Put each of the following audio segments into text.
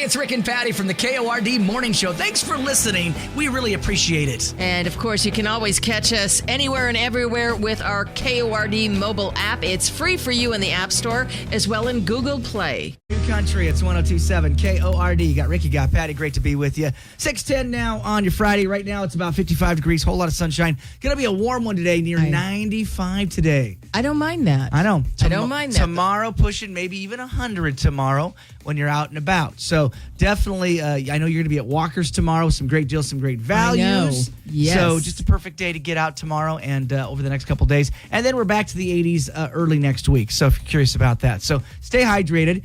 It's Rick and Patty from the KORD Morning Show. Thanks for listening. We really appreciate it. And, of course, you can always catch us anywhere and everywhere with our KORD mobile app. It's free for you in the App Store as well in Google Play. New Country, it's 102.7 KORD. You got Rick, you got Patty. Great to be with you. 6:10 now on your Friday. Right now, it's about 55 degrees. Whole lot of sunshine. Going to be a warm one today, near 95 today. I don't mind that. I know. I don't mind that. Tomorrow, pushing maybe even 100 tomorrow when you're out and about. So definitely, I know you're going to be at Walker's tomorrow with some great deals, some great values. I know. Yes. So just a perfect day to get out tomorrow and over the next couple days. And then we're back to the 80s early next week. So if you're curious about that. So stay hydrated.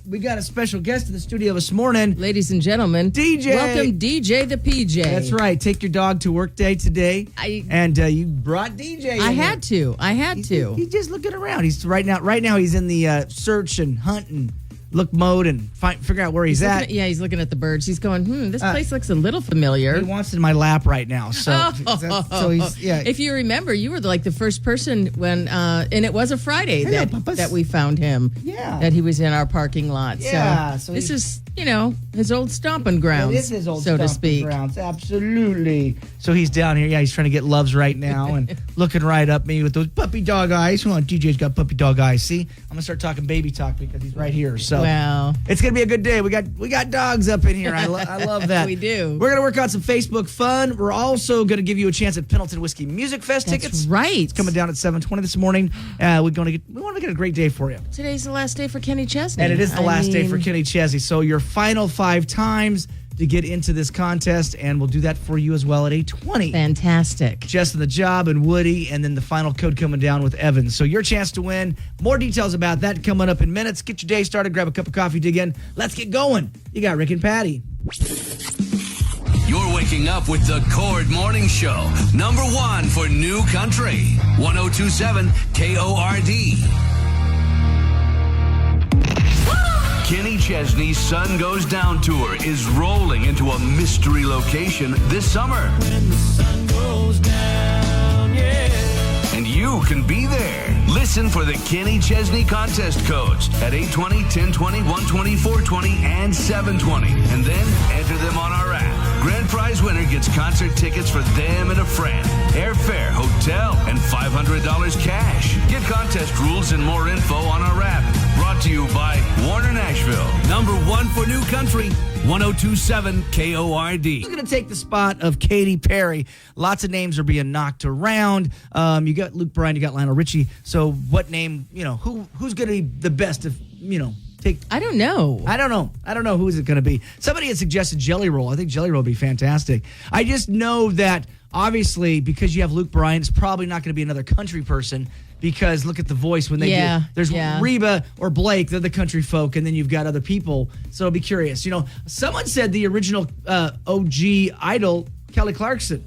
We got a special guest in the studio this morning. Ladies and gentlemen, DJ. Welcome, DJ the PJ. That's right. Take your dog to work day today. And you brought DJ. I had to. He's just looking around. He's right now he's in the search and hunt and look mode and figure out where he's at. He's looking at the birds. He's going, this place looks a little familiar. He wants in my lap right now. So, so he's, yeah. If you remember, you were the first person when, and it was a Friday that we found him. Yeah. That he was in our parking lot. Yeah. So this is, his old stomping grounds. It is his old so stomping to speak. grounds. Absolutely. So he's down here. Yeah, he's trying to get loves right now and looking right up me with those puppy dog eyes. Hold on, DJ's got puppy dog eyes. See, I'm gonna start talking baby talk because he's right here. So wow, it's gonna be a good day. We got dogs up in here. I love that. We do. We're gonna work on some Facebook fun. We're also gonna give you a chance at Pendleton Whiskey Music Fest That's tickets. Right. It's coming down at 7:20 this morning. We want to get a great day for you. Today's the last day for Kenny Chesney. And it is the last day for Kenny Chesney. So your final 5 times to get into this contest, and we'll do that for you as well at 8:20. Fantastic. Just in the Job and Woody, and then the final code coming down with Evans. So your chance to win. More details about that coming up in minutes. Get your day started. Grab a cup of coffee, dig in. Let's get going. You got Rick and Patty. You're waking up with the KORD Morning Show. Number 1 for New Country. 102.7 KORD. Kenny Chesney's Sun Goes Down tour is rolling into a mystery location this summer. When the sun goes down, yeah. And you can be there. Listen for the Kenny Chesney contest codes at 8:20, 10:20, 1:20, 4:20, and 7:20. And then enter them on our app. Grand prize winner gets concert tickets for them and a friend, airfare, hotel, and $500 cash. Get contest rules and more info on our app. Brought to you by Warner Nashville. Number 1 for New Country, 102.7 KORD. Who's going to take the spot of Katy Perry? Lots of names are being knocked around. You got Luke Bryan, you got Lionel Richie. So what name, who's going to be the best if, take... I don't know. I don't know who is it going to be. Somebody had suggested Jelly Roll. I think Jelly Roll would be fantastic. I just know that, obviously, because you have Luke Bryan, it's probably not going to be another country person. Because look at The Voice when they do. There's Reba or Blake, they're the country folk, and then you've got other people. So I'll be curious. Someone said the original OG idol, Kelly Clarkson,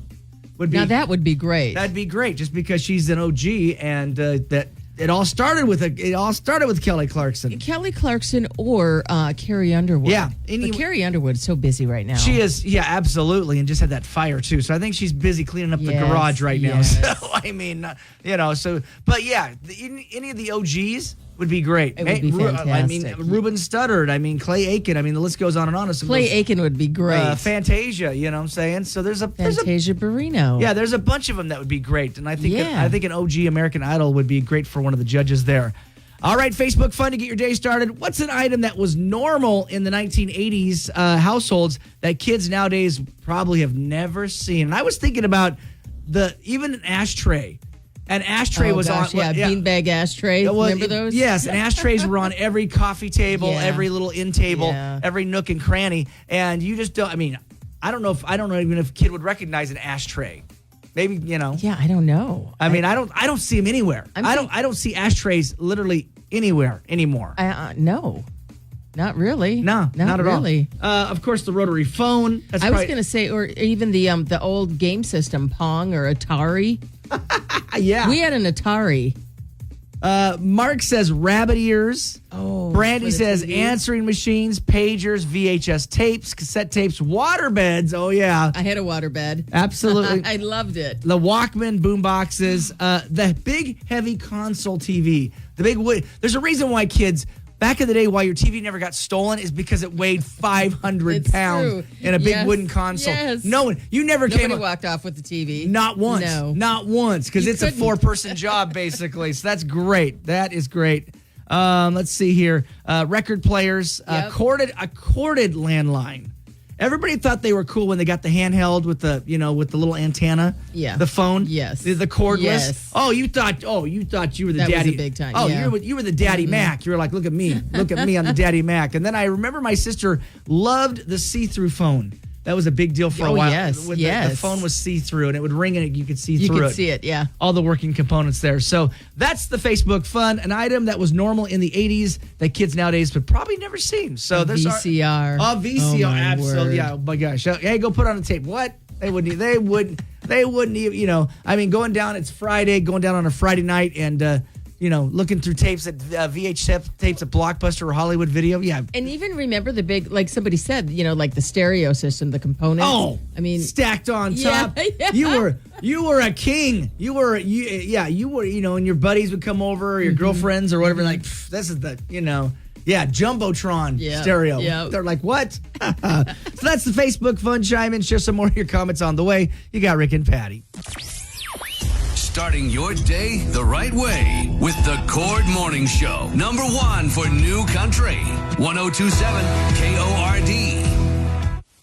would be. Now that would be great. That'd be great, just because she's an OG, and that it all started with Kelly Clarkson. Kelly Clarkson or Carrie Underwood. Yeah. But Carrie Underwood's so busy right now. She is, yeah, absolutely, and just had that fire, too. So I think she's busy cleaning up the garage right now. So, but yeah, any of the OGs would be great. It would be fantastic. Ruben Studdard, Clay Aiken. The list goes on and on. Clay Aiken would be great. Fantasia, you know what I'm saying? So Fantasia Barrino. Yeah, there's a bunch of them that would be great. And I think an OG American Idol would be great for one of the judges there. All right, Facebook fun to get your day started. What's an item that was normal in the 1980s households that kids nowadays probably have never seen? And I was thinking about even an ashtray. An ashtray was on. Beanbag ashtray. Remember those? Yes, and ashtrays were on every coffee table, every little end table, every nook and cranny. And you just don't. I don't know even if a kid would recognize an ashtray. Maybe Yeah, I don't know. I don't see them anywhere. I don't see ashtrays literally anywhere anymore. No. Not really. No, not at really. all. Of course, the rotary phone. I was going to say, or even the old game system, Pong or Atari. Yeah. We had an Atari. Mark says rabbit ears. Oh. Brandy says answering machines, pagers, VHS tapes, cassette tapes, waterbeds. Oh, yeah. I had a waterbed. Absolutely. I loved it. The Walkman boom boxes, the big, heavy console TV. The big wood. There's a reason why kids back in the day, why your TV never got stolen is because it weighed 500 It's pounds true. in a big Yes. wooden console. Yes. You never Nobody came. walked off with the TV. Not once. No. Not once, because You it's a couldn't. 4-person job, basically. So that's great. That is great. Let's see here. Record players, Yep. a corded landline. Everybody thought they were cool when they got the handheld with the little antenna. Yeah. The phone. Yes. The cordless. Yes. Oh, you thought you were the That was daddy. a big time, Oh, yeah. you were the daddy Mac. You were like, look at me. Look at me on the daddy Mac. And then I remember my sister loved the see-through phone. That was a big deal for a Oh, while. yes, When yes. The phone was see-through and it would ring and you could see You through could it. see it, yeah. All the working components there. So that's the Facebook fun, an item that was normal in the 80s that kids nowadays would probably never seen. So there's VCR. A VCR, Oh, my absolutely. word. Yeah, oh my gosh. Hey, go put on the tape. What? They wouldn't even, I mean, going down, it's Friday, going down on a Friday night and, looking through tapes at VHS tapes at Blockbuster or Hollywood Video. Yeah. And even remember the big, like somebody said, like the stereo system, the components. Oh, I mean, stacked on Yeah, top. yeah. You were a king. You were, and your buddies would come over, or your girlfriends or whatever. Like, this is the, Jumbotron Yeah, stereo. yeah. They're like, what? So that's the Facebook fun. Chime in, share some more of your comments on the way. You got Rick and Patty. Starting your day the right way with the Cord Morning Show. Number 1 for New Country. 1027 KORD.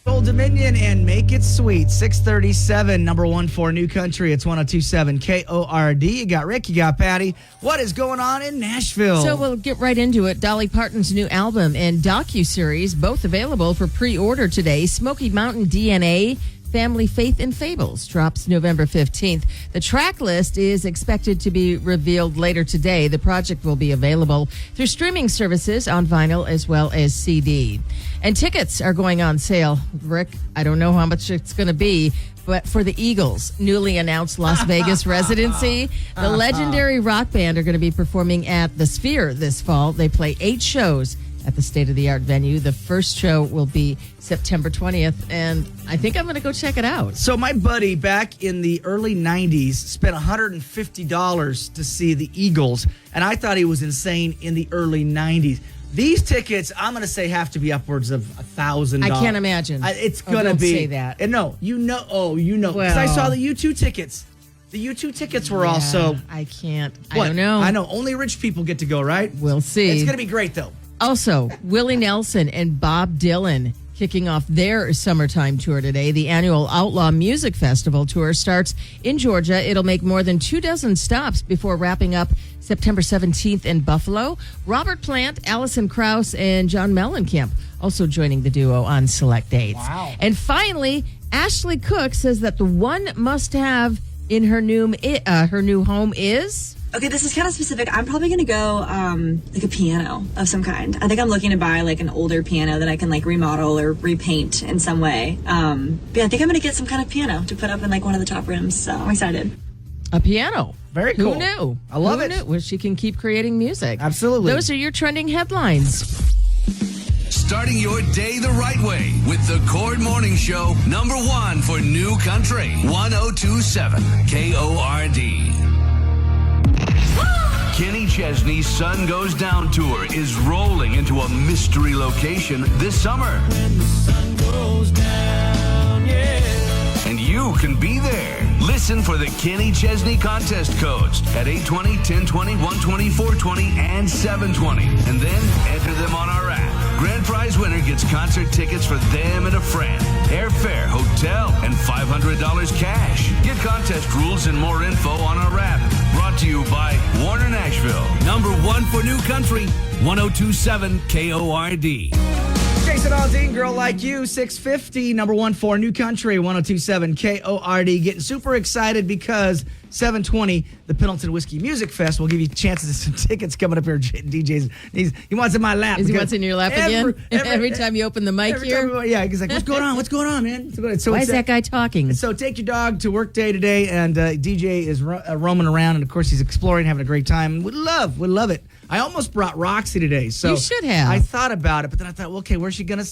Old Dominion and Make It Sweet. 637, number 1 for New Country. It's 1027 KORD. You got Rick, you got Patty. What is going on in Nashville? So we'll get right into it. Dolly Parton's new album and docuseries, both available for pre-order today. Smoky Mountain DNA, Family, Faith, and Fables drops November 15th. The track list is expected to be revealed later today. The project will be available through streaming services on vinyl as well as CD. And tickets are going on sale. Rick, I don't know how much it's going to be, but for the Eagles' newly announced Las Vegas residency, the legendary rock band are going to be performing at the Sphere this fall. They play 8 shows at the state-of-the-art venue. The first show will be September 20th, and I think I'm going to go check it out. So my buddy back in the early 90s spent $150 to see the Eagles, and I thought he was insane in the early 90s. These tickets, I'm going to say, have to be upwards of $1,000. I can't imagine. It's Oh, going to don't be. say that. And no, because I saw the U2 tickets. The U2 tickets were also. I can't. What? I don't know. I know. Only rich people get to go, right? We'll see. It's going to be great, though. Also, Willie Nelson and Bob Dylan kicking off their summertime tour today. The annual Outlaw Music Festival tour starts in Georgia. It'll make more than 24 stops before wrapping up September 17th in Buffalo. Robert Plant, Alison Krauss, and John Mellencamp also joining the duo on select dates. Wow. And finally, Ashley Cook says that the one must-have in her new home is... Okay, this is kind of specific. I'm probably going to go like a piano of some kind. I think I'm looking to buy like an older piano that I can like remodel or repaint in some way. But yeah, I think I'm going to get some kind of piano to put up in like one of the top rooms. So I'm excited. A piano. Very cool. Who knew? I love it. Who knew? Well, she can keep creating music. Absolutely. Those are your trending headlines. Starting your day the right way with the Cord Morning Show. Number 1 for New Country. 1027 KORD. Kenny Chesney's Sun Goes Down tour is rolling into a mystery location this summer. When the sun goes down, yeah. And you can be there. Listen for the Kenny Chesney contest codes at 820, 1020, 120, 420, and 720. And then enter them on our app. Grand prize winner gets concert tickets for them and a friend, airfare, hotel, and $500 cash. Get contest rules and more info on our app. Brought to you by Warner Nashville. Number 1 for New Country, 1027 KORD. Jason Aldean, Girl Like You, 650, number 1 for New Country, 1027 KORD. Getting super excited because 720, the Pendleton Whiskey Music Fest, will give you chances at some tickets coming up here. DJs, he wants in my lap. Is he wants in your lap again? Every time you open the mic every here? time, yeah, he's like, what's going on? What's going on, man? So Why it's is that guy talking? So take your dog to work day today, and DJ is roaming around, and of course he's exploring, having a great time. Would love it. I almost brought Roxy today, so You should have. I thought about it, but then I thought, well, okay, what's she gonna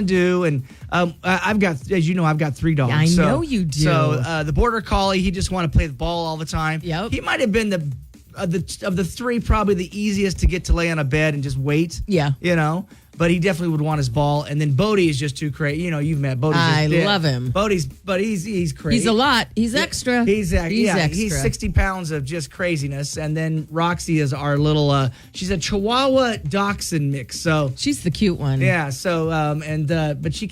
do? And I've got, as you know, I've got 3 dogs. I know you do. So the Border Collie, he just want to play the ball all the time. Yep. He might have been the of the three, probably the easiest to get to lay on a bed and just wait. Yeah. You know? But he definitely would want his ball. And then Bodie is just too crazy. You know, you've met Bodie. I love him. But he's crazy. He's a lot. He's extra. He's extra. extra. He's 60 pounds of just craziness. And then Roxy is our little, she's a Chihuahua Dachshund mix. So She's the cute one. yeah. So but she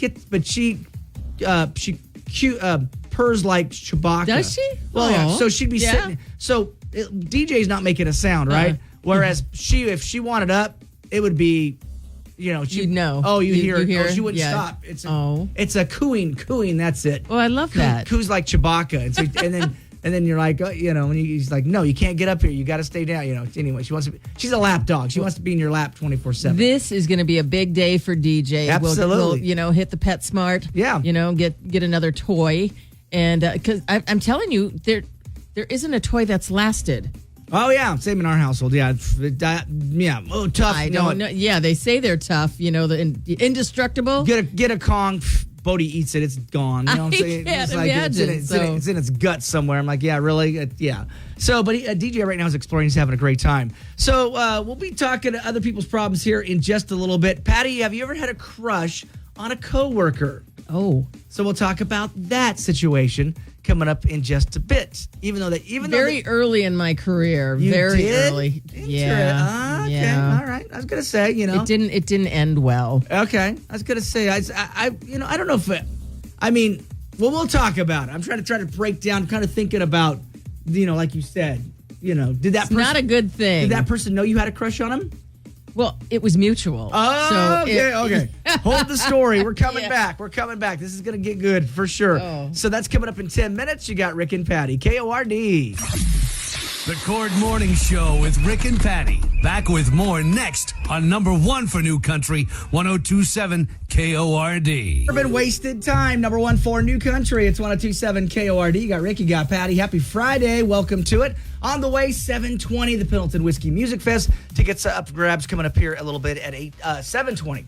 purrs like Chewbacca. Does she? Well, yeah. Aw. So she'd be Yeah. sitting. So DJ's not making a sound, right? Whereas if she wanted up, it would be, you know, You'd know. Oh, you hear it. hear Oh, it? she wouldn't Yeah. stop. It's a cooing. That's it. Oh, I love that. Coo's like Chewbacca, and, so, and then you're like, you know, and he's like, no, you can't get up here. You got to stay down. You know. Anyway, she's a lap dog. She wants to be in your lap 24/7. This is going to be a big day for DJ. Absolutely. We'll hit the PetSmart. Yeah. Get another toy, and because I'm telling you, there isn't a toy that's lasted. Oh yeah, same in our household. Yeah, Oh, tough. I don't know. Yeah, they say they're tough. You know, the indestructible. Get a Kong. Bodie eats it. It's gone. You know what I'm I saying? can't It's like imagine, it's in its guts somewhere. I'm like, yeah, really? Yeah. So, but DJ right now is exploring. He's having a great time. So we'll be talking to other people's problems here in just a little bit. Patty, have you ever had a crush on a coworker? Oh, So we'll talk about that situation coming up in just a bit. very early in my career. You Very did? early. Yeah. Okay. Yeah. All right. I was gonna say, you know, It didn't end well. Okay, I was gonna say, I don't know if we'll talk about it. I'm trying to break down, kind of thinking about, you know, like you said, you know, did that It's not a good thing. did that person know you had a crush on him? Well, it was mutual. Oh, So okay. Hold the story. We're coming Yeah. back. We're coming back. This is gonna get good for sure. Oh. So that's coming up in 10 minutes. You got Rick and Patty, KORD. The Cord Morning Show with Rick and Patty. Back with more next on number one for New Country, 1027 KORD. Urban Wasted Time, number one for New Country. It's 1027 KORD. You got Rick, you got Patty. Happy Friday. Welcome to it. On the way, 720, the Pendleton Whiskey Music Fest. Tickets up for grabs coming up here a little bit at 720.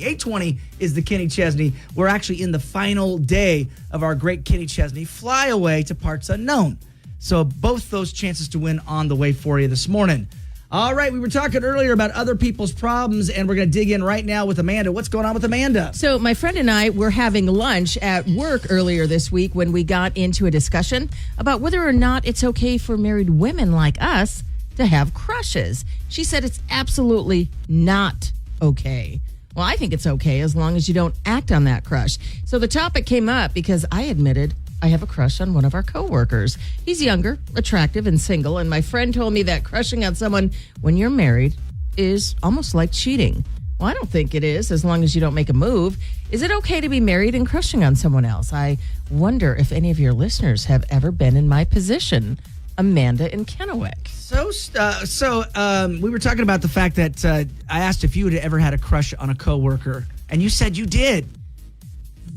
820 is the Kenny Chesney. We're actually in the final day of our great Kenny Chesney flyaway to parts unknown. So both those chances to win on the way for you this morning. All right, we were talking earlier about other people's problems, and we're going to dig in right now with Amanda. What's going on with Amanda? So my friend and I were having lunch at work earlier this week when we got into a discussion about whether or not it's okay for married women like us to have crushes. She said it's absolutely not okay. Well, I think it's okay as long as you don't act on that crush. So the topic came up because I admitted I have a crush on one of our coworkers. He's younger, attractive, and single, and my friend told me that crushing on someone when you're married is almost like cheating. Well, I don't think it is, as long as you don't make a move. Is it okay to be married and crushing on someone else? I wonder if any of your listeners have ever been in my position. Amanda in Kennewick. So we were talking about the fact that I asked if you had ever had a crush on a coworker, and you said you did.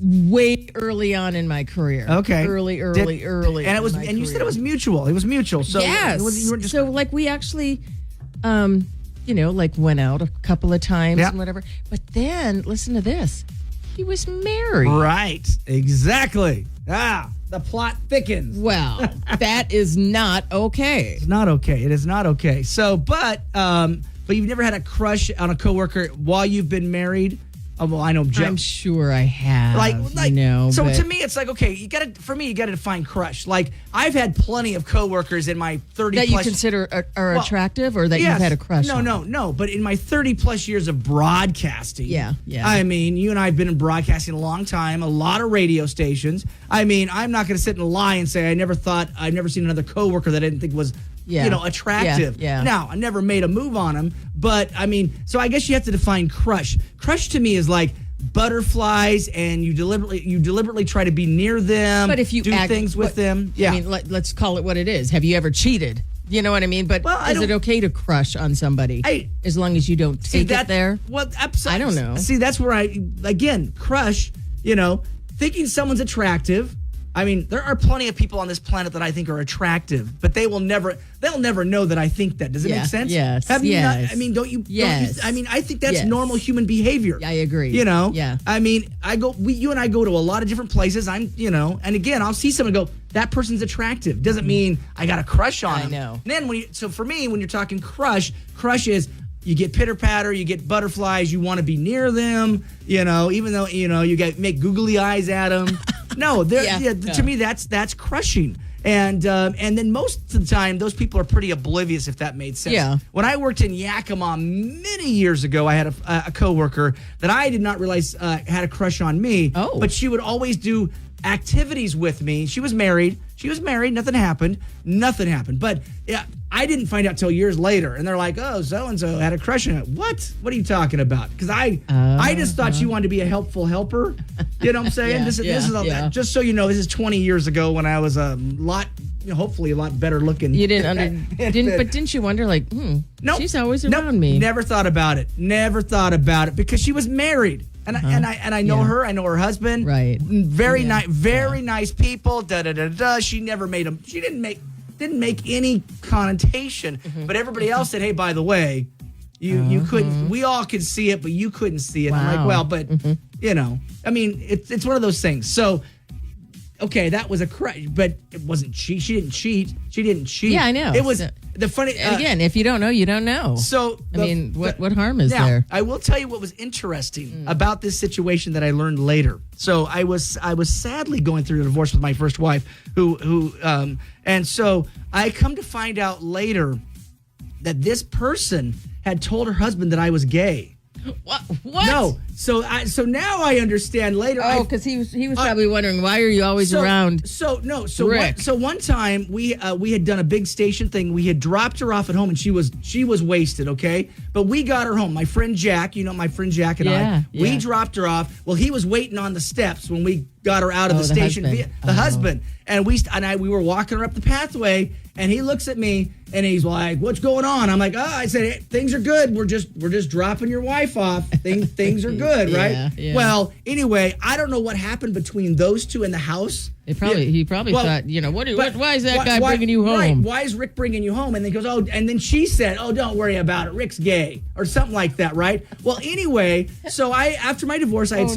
Way early on in my career. Okay. Early. And it was, and you said it was mutual. It was mutual. So yes. you weren't just, so like we actually, like went out a couple of times Yeah. and whatever. But then listen to this. He was married. right, exactly. The plot thickens. Well, that is not okay. It's not okay. It is not okay. So, but you've never had a crush on a coworker while you've been married. Oh, well, I know. I'm sure I have. So but to me, it's like, okay, you got to define crush. Like, I've had plenty of coworkers in my 30 that plus you consider are Well, attractive, or that yes. you've had a crush on? No. But in my 30 plus years of broadcasting, Yeah. I mean, you and I have been in broadcasting a long time, a lot of radio stations. I mean, I'm not going to sit and lie and say I've never seen another coworker that I didn't think was, attractive. Yeah. Now, I never made a move on him, but I mean, so I guess you have to define crush. Crush to me is like butterflies, and you deliberately try to be near them, But if you do things with them. Yeah. I mean, let's call it what it is. Have you ever cheated? You know what I mean? But Well, I is it don't- okay to crush on somebody as long as you don't take it there? Well, I don't know. See, that's where crush, thinking someone's attractive. I mean, there are plenty of people on this planet that I think are attractive, but they'll never know that I think that. Does it Yeah, make sense? yes, Have you not? yes. I mean, don't you? Yes. I mean, I think that's Yes. normal human behavior. I agree. You know? Yeah. I mean, you and I go to a lot of different places. And again, I'll see someone and go, that person's attractive. Doesn't mean I got a crush on I them. know. And then so for me, when you're talking crush is you get pitter patter, you get butterflies, you want to be near them, even though you make googly eyes at them. No, to me that's crushing. And then most of the time, those people are pretty oblivious, if that made sense. Yeah. When I worked in Yakima many years ago, I had a coworker that I did not realize had a crush on me. Oh. But she would always do activities with me. She was married. Nothing happened. But yeah, I didn't find out till years later. And they're like, oh, so-and-so had a crush on it. What? What are you talking about? Because I just thought she wanted to be a helpful helper. You know what I'm saying? This is just so you know, this is 20 years ago when I was a lot, hopefully a lot better looking. You didn't you wonder Nope. she's always around me? Never thought about it because she was married. And I know her. I know her husband. Right. Very nice people. She never made them. She didn't make any connotation. But everybody else said, "Hey, by the way, you couldn't. We all could see it, but you couldn't see it." Wow. I'm like, well, but I mean, it's one of those things. So. Okay, that was a crush, but it wasn't cheat. She didn't cheat. Yeah, I know. It was the funny. Again, if you don't know, you don't know. So what harm is there? I will tell you what was interesting about this situation that I learned later. So I was sadly going through a divorce with my first wife, and so I come to find out later that this person had told her husband that I was gay. What? No. So now I understand later. Oh, because he was probably wondering, why are you always around? Rick. One time we had done a big station thing. We had dropped her off at home, and she was wasted. Okay, but we got her home. My friend Jack, my friend Jack and I, we dropped her off. Well, he was waiting on the steps when we got her out of the station. The husband and we were walking her up the pathway, and he looks at me and he's like, "What's going on?" I'm like, "Oh," I said, hey, "Things are good. We're just dropping your wife off. Things are good, right?" Yeah. Well, anyway, I don't know what happened between those two in the house. He probably thought, why is that guy bringing you home? Right, why is Rick bringing you home? And then he goes, oh, and then she said, oh, don't worry about it. Rick's gay or something like that, right? Well, anyway, so after my divorce, I had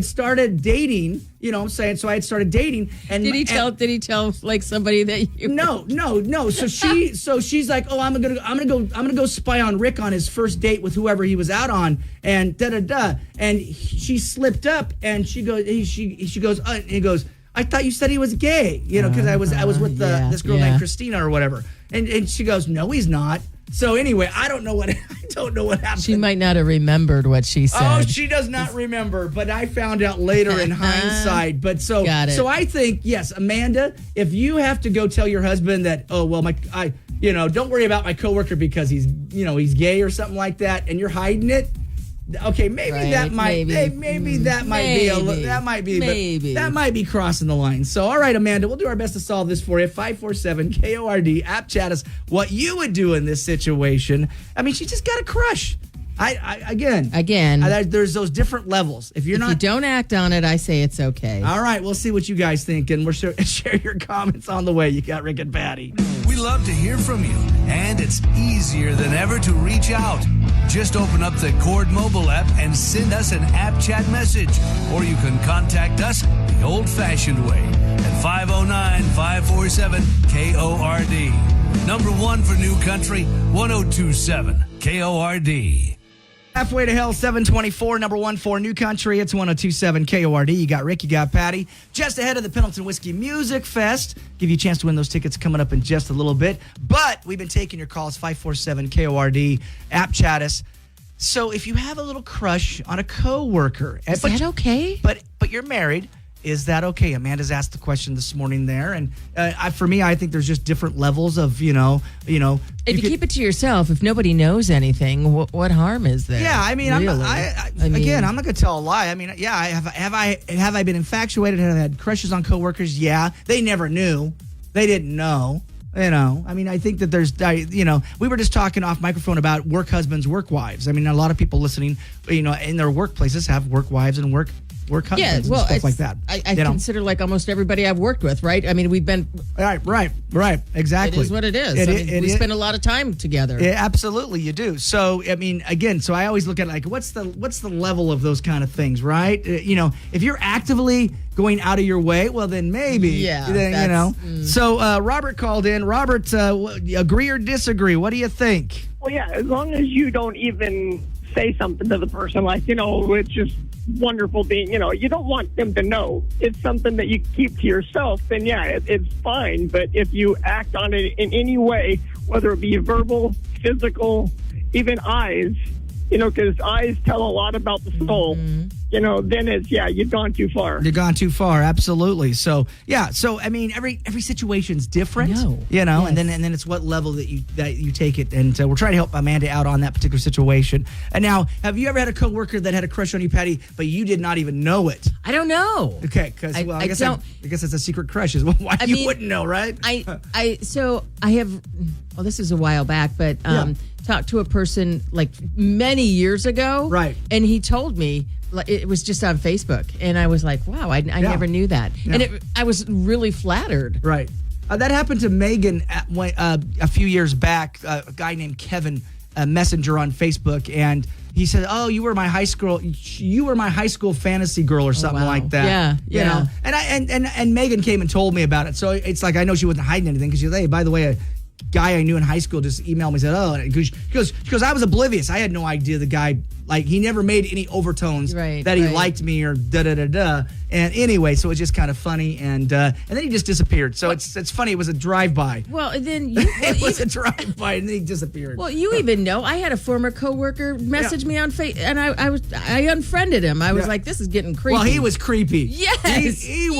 started dating. You know what I'm saying? So I had started dating. And Did he tell like somebody that you? No. So she's like, oh, I'm gonna go spy on Rick on his first date with whoever he was out on, and and she slipped up, and she goes, and he goes, I thought you said he was gay, because I was with this girl named Christina or whatever, and she goes, no, he's not. So anyway, I don't know what happened. She might not have remembered what she said. Oh, she does not remember, but I found out later in hindsight. But so I think, yes, Amanda, if you have to go tell your husband that, oh well, don't worry about my coworker because he's gay or something like that, and you're hiding it. Okay, maybe that might be crossing the line. So, all right, Amanda, we'll do our best to solve this for you. 547-KORD, app chat us what you would do in this situation. I mean, she just got a crush. Again, there's those different levels. If you don't act on it, I say it's okay. All right, we'll see what you guys think, and we'll share your comments on the way. You got Rick and Patty. We love to hear from you, and it's easier than ever to reach out. Just open up the Cord mobile app and send us an app chat message, or you can contact us the old-fashioned way at 509-547-KORD. Number one for New Country, 1027 KORD. Halfway to Hell, 724, number one for New Country. It's 1027 KORD. You got Rick, you got Patty. Just ahead of the Pendleton Whiskey Music Fest. Give you a chance to win those tickets coming up in just a little bit. But we've been taking your calls, 547 KORD. App chat us. So if you have a little crush on a coworker, is that okay? But you're married. Is that okay? Amanda's asked the question this morning there, and for me, I think there's just different levels of, If you keep it to yourself, if nobody knows anything, what harm is there? Yeah, I mean, really? Again, I'm not gonna tell a lie. I mean, yeah, have I been infatuated? Have I had crushes on coworkers? Yeah, they never knew, they didn't know. I mean, I think that there's, we were just talking off microphone about work husbands, work wives. I mean, a lot of people listening, in their workplaces have work wives and work work Yeah, husbands well, and stuff it's, like that. I you know? consider like almost everybody I've worked with, right? I mean, we've been. Right, exactly. It is what it is. We spend a lot of time together. Yeah, absolutely, you do. So, I mean, again, so I always look at like, what's the level of those kind of things, right? You know, if you're actively going out of your way, well, then maybe. Yeah, then, you know. that's- So, Robert called in. Robert, agree or disagree? What do you think? Well, yeah, as long as you don't even say something to the person, like, it's just wonderful being, you don't want them to know. It's something that you keep to yourself, then yeah, it's fine. But if you act on it in any way, whether it be verbal, physical, even eyes, because eyes tell a lot about the soul, then it's, you've gone too far. You've gone too far, absolutely. So yeah, I mean, every situation's different, Yes. and then it's what level that you take it, and we're trying to help Amanda out on that particular situation. And now, have you ever had a coworker that had a crush on you, Patty, but you did not even know it? I don't know. Okay, because I guess it's a secret crush. Is why I you mean, wouldn't know, right? I have. Well, this is a while back, but talked to a person like many years ago, Right. And he told me. It was just on Facebook, and I was like, "Wow, I never knew that." Yeah. And I was really flattered. Right. That happened to Megan a few years back. A guy named Kevin Messenger on Facebook, and he said, "Oh, you were my high school fantasy girl or something wow. like that." Yeah, you know. And Megan came and told me about it. So it's like I know she wasn't hiding anything because she said, "Hey, by the way, a guy I knew in high school just emailed me and said, oh," because I was oblivious. I had no idea the guy, like, he never made any overtones that he liked me or da-da-da-da. And anyway, so it was just kind of funny. And then he just disappeared. So it's funny. It was a drive-by. Well, and then It was a drive-by, and then he disappeared. Well, you even know I had a former coworker message me on Facebook, and I unfriended him. I was like, "This is getting creepy." Well, he was creepy. Yes. He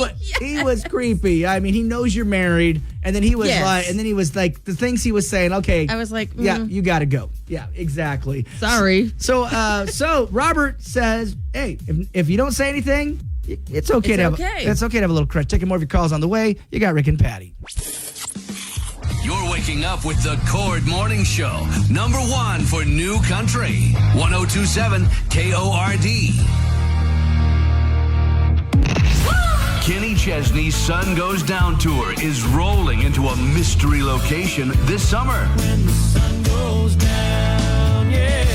was creepy. I mean, he knows you're married, and then he was like, the things he was saying. Okay, I was like, yeah, you got to go. Yeah, exactly. Sorry. So Robert says, hey, if you don't say anything, it's okay to have a little crush. Taking more of your calls on the way. You got Rick and Patty. You're waking up with the Cord Morning Show. #1 for New Country. 1027 KORD. Kenny Chesney's Sun Goes Down tour is rolling into a mystery location this summer. When the sun goes down, yeah.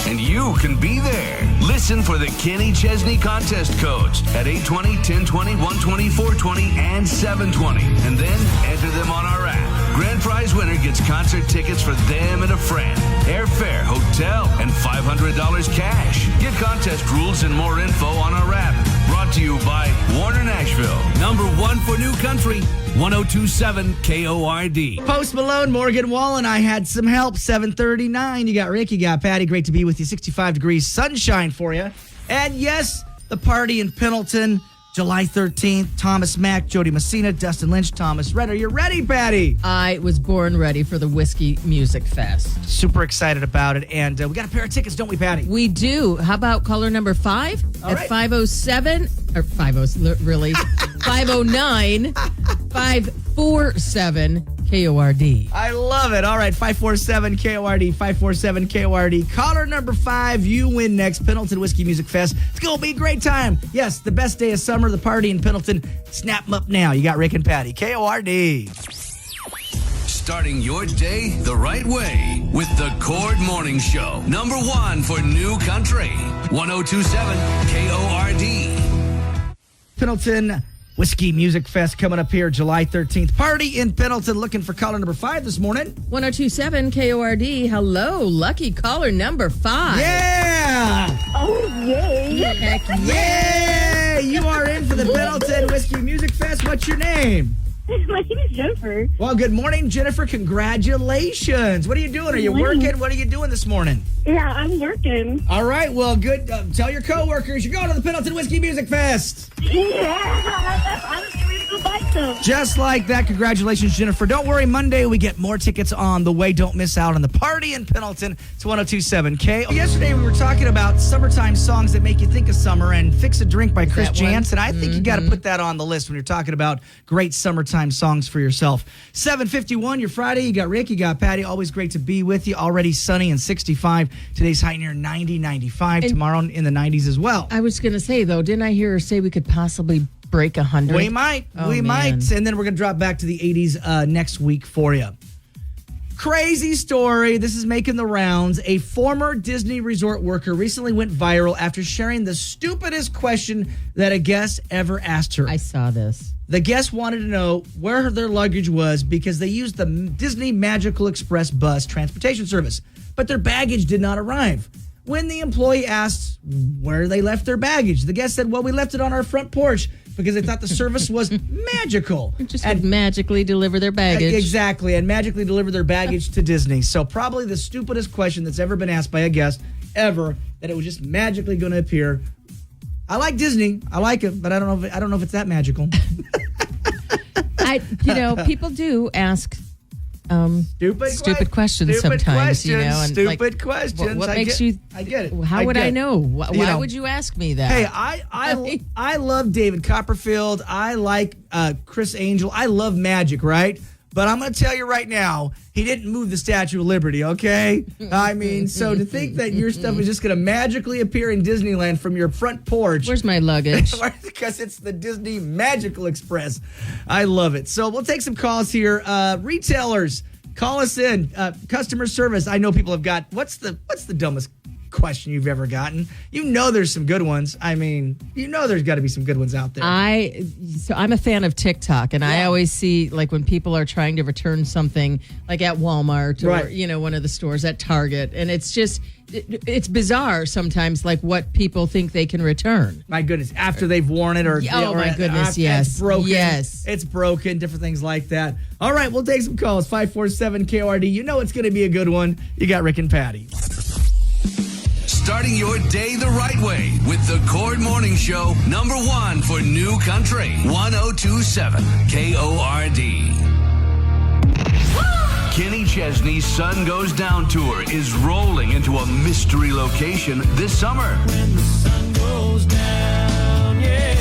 And you can be there. Listen for the Kenny Chesney contest codes at 820, 1020, 120, 420, and 720. And then enter them on our app. Grand prize winner gets concert tickets for them and a friend, airfare, hotel, and $500 cash. Get contest rules and more info on our app. Brought to you by Warner Nashville. #1 for New Country. 1027 KORD. Post Malone, Morgan Wallen. I had some help. 7:39. You got Rick, you got Patty. Great to be with you. 65 degrees sunshine for you. And yes, the party in Pendleton, July 13th. Thomas Mack, Jody Messina, Dustin Lynch, Thomas Red. Are you ready, Patty? I was born ready for the Whiskey Music Fest. Super excited about it. And we got a pair of tickets, don't we, Patty? We do. How about caller number 5 All at right. 507 or 50 really 509 547 KORD. I love it. All right, 547 KORD, 547 KORD. Caller number 5, you win next. Pendleton Whiskey Music Fest. It's going to be a great time. Yes, the best day of summer, the party in Pendleton. Snap them up now. You got Rick and Patty. KORD. Starting your day the right way with the Cord Morning Show. #1 for New Country. 1027 KORD. Pendleton Whiskey Music Fest coming up here July 13th. Party in Pendleton. Looking for caller number 5 this morning. 1027 KORD. Hello, lucky caller number 5. Yeah! Oh, yay. Heck Yeah! You are in for the Pendleton Whiskey Music Fest. What's your name? My name is Jennifer. Well, good morning, Jennifer. Congratulations. What are you doing? Are you working? What are you doing this morning? Yeah, I'm working. All right. Well, good. Tell your coworkers you're going to the Pendleton Whiskey Music Fest. Yeah, I'm just really go buy some. Just like that. Congratulations, Jennifer. Don't worry, Monday we get more tickets on the way. Don't miss out on the party in Pendleton. It's 102.7 Yesterday we were talking about summertime songs that make you think of summer, and Fix a Drink by Chris that one? Jansen. I think you got to put that on the list when you're talking about great summertime songs for yourself. 7:51, your Friday. You got Rick, you got Patty. Always great to be with you. Already sunny and 65. Today's high near 90, 95. And tomorrow in the 90s as well. I was going to say, though, didn't I hear her say we could possibly break 100? We might. Oh, we man. might. And then we're going to drop back to the 80s next week for you. Crazy story. This is making the rounds. A former Disney resort worker recently went viral after sharing the stupidest question that a guest ever asked her. I saw this. The guest wanted to know where their luggage was because they used the Disney Magical Express bus transportation service, but their baggage did not arrive. When the employee asked where they left their baggage, the guest said, well, we left it on our front porch because they thought the service was magical. Just would magically deliver their baggage. Exactly, and magically deliver their baggage to Disney. So probably the stupidest question that's ever been asked by a guest ever, that it was just magically going to appear. I like Disney. I like it, but I don't know if it's that magical. People do ask Stupid questions sometimes, and stupid questions. What makes you? I get it. How would I know? Why would you ask me that? Hey, I love David Copperfield. I like Chris Angel. I love magic, right? But I'm going to tell you right now, he didn't move the Statue of Liberty, okay? I mean, so to think that your stuff is just going to magically appear in Disneyland from your front porch. Where's my luggage? Because it's the Disney Magical Express. I love it. So we'll take some calls here. Retailers, call us in. Customer service. I know people have got, what's the dumbest question you've ever gotten? There's some good ones. I mean, there's got to be some good ones out there. I'm a fan of TikTok, and I always see, like, when people are trying to return something, like at Walmart or one of the stores at Target, and it's just it's bizarre sometimes, like what people think they can return. My goodness, after they've worn it or my goodness, yes, it's broken. Yes, it's broken. Different things like that. All right, we'll take some calls. 547 KORD. You know it's going to be a good one. You got Rick and Patty. Starting your day the right way with the Cord Morning Show, #1 for New Country, 1027 KORD. Kenny Chesney's Sun Goes Down tour is rolling into a mystery location this summer. When the sun goes down, yeah.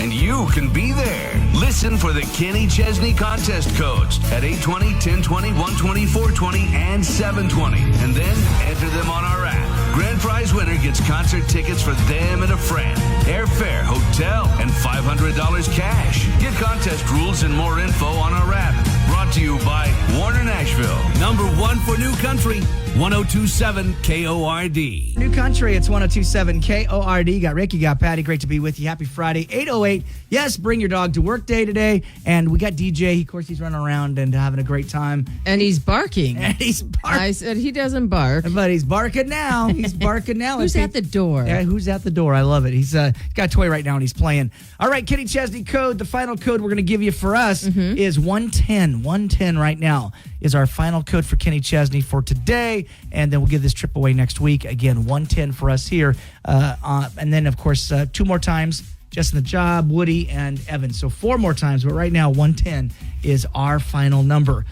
And you can be there. Listen for the Kenny Chesney contest codes at 820, 1020, 120, 420, and 720. And then enter them on our app. Grand prize winner gets concert tickets for them and a friend, airfare, hotel, and $500 cash. Get contest rules and more info on our app. Brought to you by Warner Nashville. #1 for New Country, 1027 KORD. New Country, it's 1027 KORD. You got Rick, you got Patty. Great to be with you. Happy Friday, 8:08. Yes, bring your dog to work day today. And we got DJ. Of course, he's running around and having a great time. And he's barking. And he's barking. I said he doesn't bark. But he's barking now. He's barking now. Who's at the door? Yeah, who's at the door? I love it. He's got a toy right now and he's playing. All right, Kenny Chesney code. The final code we're going to give you for us is 110. 110 right now is our final code for Kenny Chesney for today. And then we'll give this trip away next week. Again, 110 for us here. And then, of course, 2 more times. Justin the Job, Woody, and Evan. So 4 more times. But right now, 110 is our final number.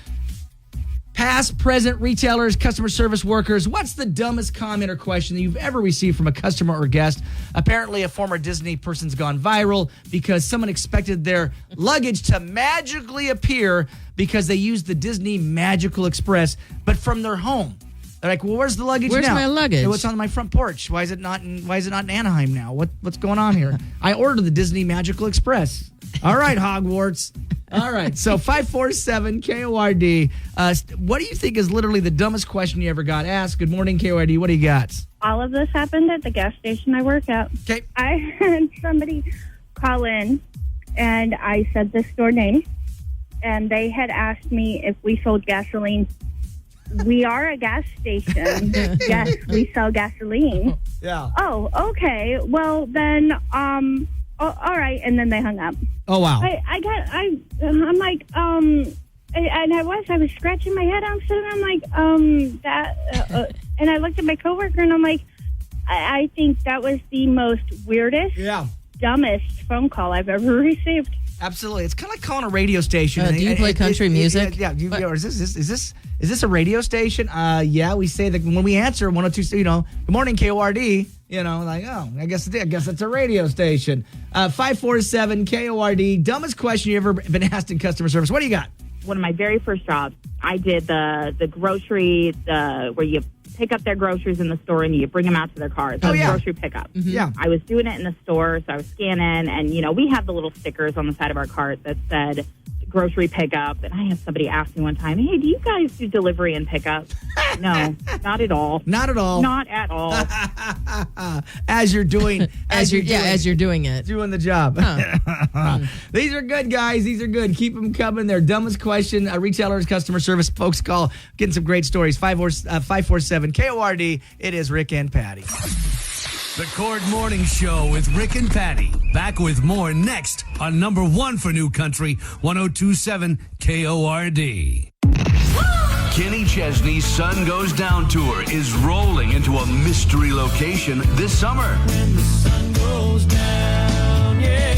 Past, present, retailers, customer service workers, what's the dumbest comment or question that you've ever received from a customer or guest? Apparently, a former Disney person's gone viral because someone expected their luggage to magically appear because they used the Disney Magical Express, but from their home. They're like, well, where's the luggage Where's now? my luggage? It's on my front porch. Why is it not in Anaheim now? What's going on here? I ordered the Disney Magical Express. All right, Hogwarts. All right, so 547 KORD. What do you think is literally the dumbest question you ever got asked? Good morning, KORD. What do you got? All of this happened at the gas station I work at. Okay. I had somebody call in, and I said the store name, and they had asked me if we sold gasoline. We are a gas station. Yes, we sell gasoline. Yeah. Oh, okay. Well, then, all right. And then they hung up. Oh, wow. I'm like, and I was scratching my head. I'm like, and I looked at my coworker and I'm like, I think that was the most weirdest. Yeah. dumbest phone call I've ever received. Absolutely. It's kind of like calling a radio station. Do you play country music? Yeah. Is this a radio station? Yeah, we say that when we answer 102, good morning, KORD. I guess it's a radio station. 547 KORD. Dumbest question you ever been asked in customer service. What do you got? One of my very first jobs, I did the grocery, where you pick up their groceries in the store and you bring them out to their cars. So grocery pickup. Mm-hmm. Yeah. I was doing it in the store, so I was scanning, and, we have the little stickers on the side of our cart that said grocery pickup. And I had somebody ask me one time, hey, do you guys do delivery and pickup? No, not at all. Not at all. Not at all. As you're doing as you're doing it. Doing the job. These are good, guys. These are good. Keep them coming. Their dumbest question. Retailers, customer service folks call. Getting some great stories. 547 KORD. It is Rick and Patty. The Cord Morning Show with Rick and Patty. Back with more next on number 1 for New Country, 1027 KORD. Kenny Chesney's Sun Goes Down tour is rolling into a mystery location this summer. When the sun goes down, yeah.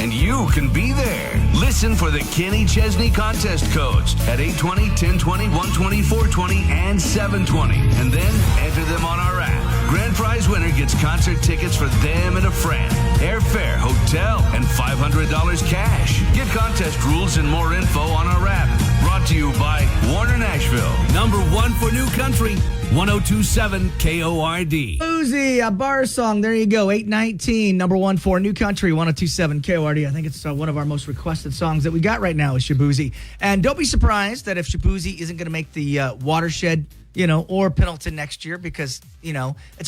And you can be there. Listen for the Kenny Chesney contest codes at 820, 1020, 120, 420, and 720. And then enter them on our app. Grand prize winner gets concert tickets for them and a friend, airfare, hotel, and $500 cash. Get contest rules and more info on our app. Brought to you by Warner Nashville. Number 1 for New Country, 1027 KORD. Boozy, a bar song. There you go. 819, number 1 for New Country, 1027 KORD. I think it's one of our most requested songs that we got right now is Shaboozey. And don't be surprised that if Shaboozey isn't going to make the watershed, or Pendleton next year, because he's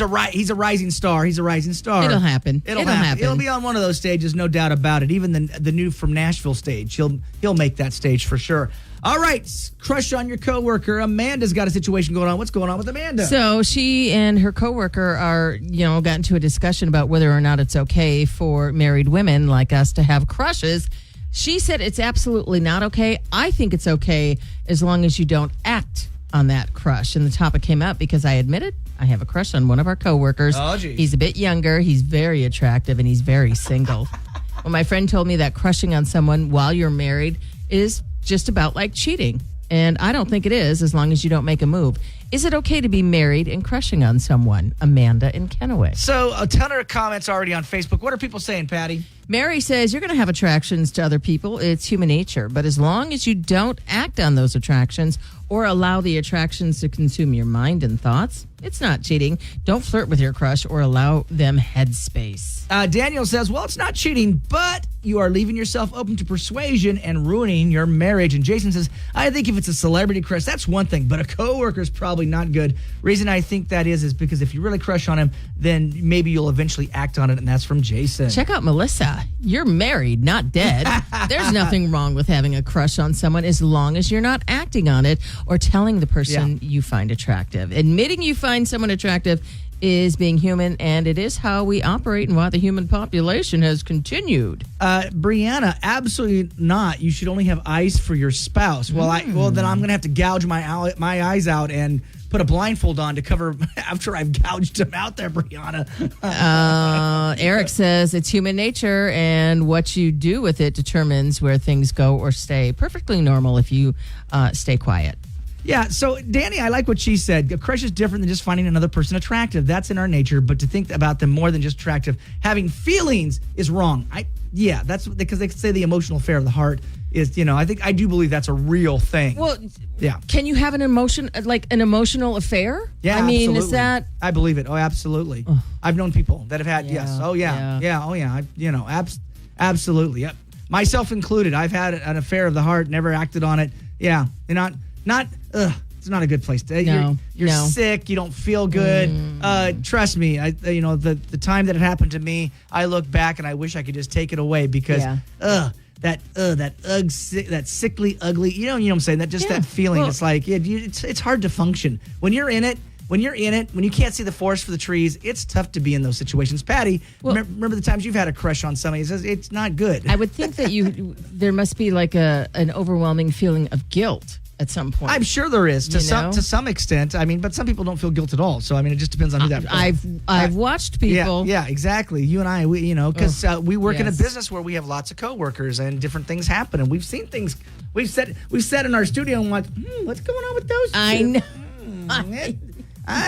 a rising star. He's a rising star. It'll happen. It'll happen. He'll be on one of those stages, no doubt about it. Even the new from Nashville stage, he'll make that stage for sure. All right, crush on your coworker. Amanda's got a situation going on. What's going on with Amanda? So she and her coworker are, got into a discussion about whether or not it's okay for married women like us to have crushes. She said it's absolutely not okay. I think it's okay as long as you don't act on that crush. And the topic came up because I admitted I have a crush on one of our coworkers. Oh, geez. He's a bit younger. He's very attractive, and he's very single. Well, my friend told me that crushing on someone while you're married is just about like cheating. And I don't think it is, as long as you don't make a move. Is it okay to be married and crushing on someone? Amanda in Kennewick. So a ton of comments already on Facebook. What are people saying, Patty? Mary says you're going to have attractions to other people. It's human nature. But as long as you don't act on those attractions or allow the attractions to consume your mind and thoughts, it's not cheating. Don't flirt with your crush or allow them headspace. Daniel says, well, it's not cheating, but you are leaving yourself open to persuasion and ruining your marriage. And Jason says, I think if it's a celebrity crush, that's one thing, but a coworker is probably not good. Reason I think that is because if you really crush on him, then maybe you'll eventually act on it, and that's from Jason. Check out Melissa. You're married, not dead. There's nothing wrong with having a crush on someone as long as you're not acting on it or telling the person you find attractive. Admitting you find someone attractive is being human, and it is how we operate and why the human population has continued. Brianna, absolutely not. You should only have eyes for your spouse. Well, then I'm going to have to gouge my eyes out and put a blindfold on to cover after I've gouged them out there, Brianna. Eric says it's human nature, and what you do with it determines where things go or stay. Perfectly normal if you stay quiet. Yeah, so Danny, I like what she said. A crush is different than just finding another person attractive. That's in our nature, but to think about them more than just attractive, having feelings is wrong. That's because they say the emotional affair of the heart is, I do believe that's a real thing. Well, yeah. Can you have an emotional affair? Yeah, I mean, absolutely. Is that? I believe it. Oh, absolutely. I've known people that have had, yes. Oh, yeah. Yeah. Oh, yeah. Absolutely. Yep. Myself included. I've had an affair of the heart, never acted on it. Yeah. It's not a good place to. You're sick. You don't feel good. Trust me. The time that it happened to me, I look back and I wish I could just take it away because that sickly, ugly. You know what I'm saying? That feeling. Well, it's like it's hard to function when you're in it. When you can't see the forest for the trees, it's tough to be in those situations. Patty, remember the times you've had a crush on somebody? It says it's not good. I would think that there must be like an overwhelming feeling of guilt at some point. I'm sure there is You know? to some extent. I mean, but some people don't feel guilt at all. So I mean, it just depends on who that. I've watched people. Yeah, exactly. You and I, because we work in a yes. business where we have lots of coworkers and different things happen, and we've seen things. We've sat in our studio and went, what's going on with those? I two? know.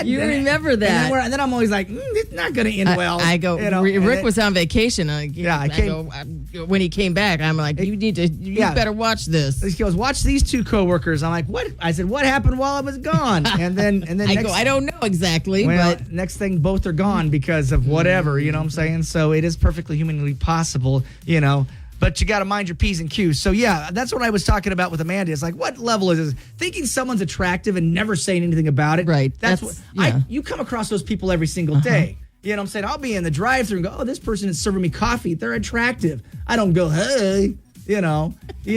You remember that. And then I'm always like, it's not going to end well. I go. Rick was on vacation. When he came back, I'm like, you better watch this. He goes, watch these two coworkers. I'm like, what? I said, what happened while I was gone? And then I don't know exactly, but next thing, both are gone because of whatever. You know what I'm saying? So it is perfectly humanly possible. But you got to mind your P's and Q's. So, yeah, that's what I was talking about with Amanda. It's like, what level is this? Thinking someone's attractive and never saying anything about it. Right. That's what you come across those people every single day. You know what I'm saying? I'll be in the drive-thru and go, oh, this person is serving me coffee. They're attractive. I don't go, hey. You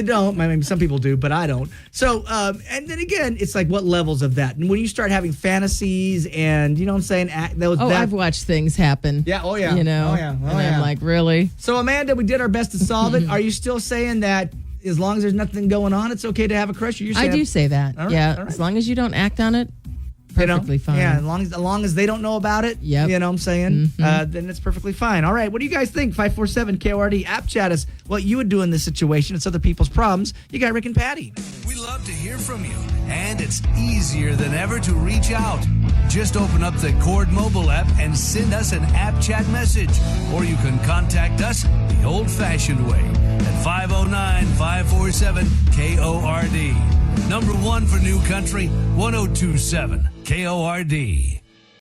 don't. I mean, some people do, but I don't. So, and then again, it's like what levels of that? And when you start having fantasies and, you know what I'm saying? I've watched things happen. Yeah, oh yeah. Oh yeah. And I'm like, really? So, Amanda, we did our best to solve it. Are you still saying that as long as there's nothing going on, it's okay to have a crush? I do say that. All right, yeah, all right. As long as you don't act on it, perfectly fine. Yeah, as long as they don't know about it, Yep. you know what I'm saying, then it's perfectly fine. All right, what do you guys think? 547-KORD, app chat us what you would do in this situation. It's other people's problems. You got Rick and Patty. We love to hear from you, and it's easier than ever to reach out. Just open up the Cord mobile app and send us an app chat message, or you can contact us the old-fashioned way at 509-547-KORD. Number one for New Country, 1027 KORD.